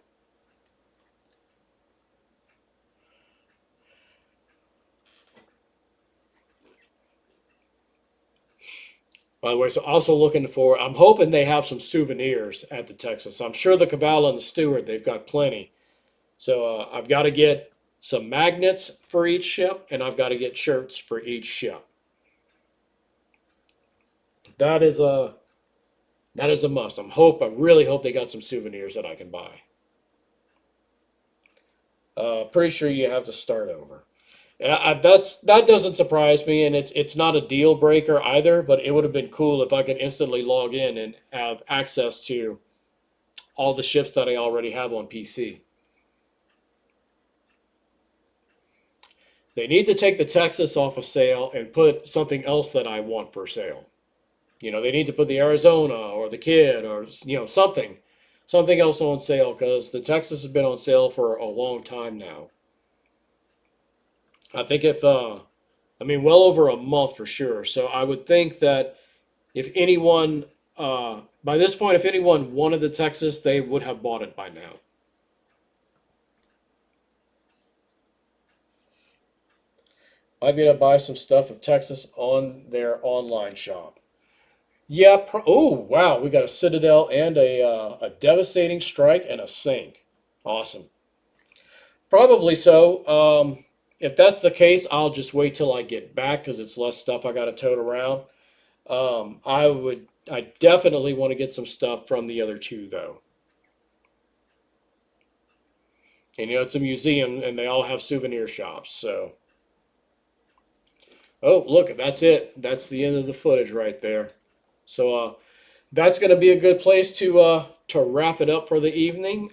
By the way, so also I'm hoping they have some souvenirs at the Texas. I'm sure the Cabal and the Stewart, they've got plenty. So I've got to get some magnets for each ship, and I've got to get shirts for each ship. That is a that is a must. I really hope they got some souvenirs that I can buy. Pretty sure you have to start over. That doesn't surprise me, and it's not a deal breaker either. But it would have been cool if I could instantly log in and have access to all the ships that I already have on PC. They need to take the Texas off of sale and put something else that I want for sale. They need to put the Arizona or the Kid or something else on sale because the Texas has been on sale for a long time now. I think I mean, well over a month for sure. So I would think that if anyone, by this point, if anyone wanted the Texas, they would have bought it by now. I'm gonna buy some stuff of Texas on their online shop. Yeah. Oh wow, we got a Citadel and a devastating strike and a sink. Awesome. Probably so. If that's the case, I'll just wait till I get back because it's less stuff I got to tote around. I definitely want to get some stuff from the other two though. And it's a museum and they all have souvenir shops. So Oh, look, that's it. That's the end of the footage right there. So that's going to be a good place to wrap it up for the evening.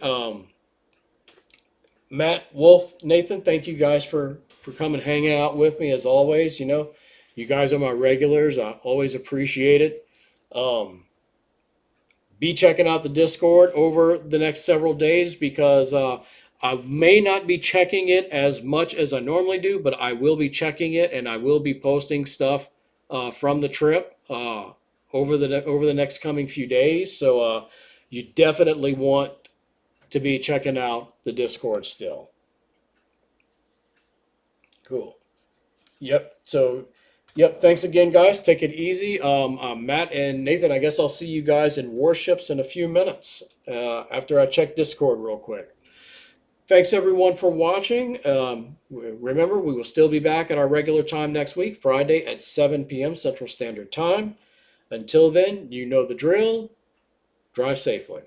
Matt, Wolf, Nathan, thank you guys for coming hanging out with me as always. You know, you guys are my regulars. I always appreciate it. Um, be checking out the Discord over the next several days because I may not be checking it as much as I normally do, but I will be checking it and I will be posting stuff from the trip over the next coming few days. So you definitely want to be checking out the Discord still. Cool. Yep. So, yep. Thanks again, guys. Take it easy. Matt and Nathan, I guess I'll see you guys in Warships in a few minutes after I check Discord real quick. Thanks everyone for watching. Remember, we will still be back at our regular time next week, Friday at 7 p.m. Central Standard Time. Until then, you know the drill. Drive safely.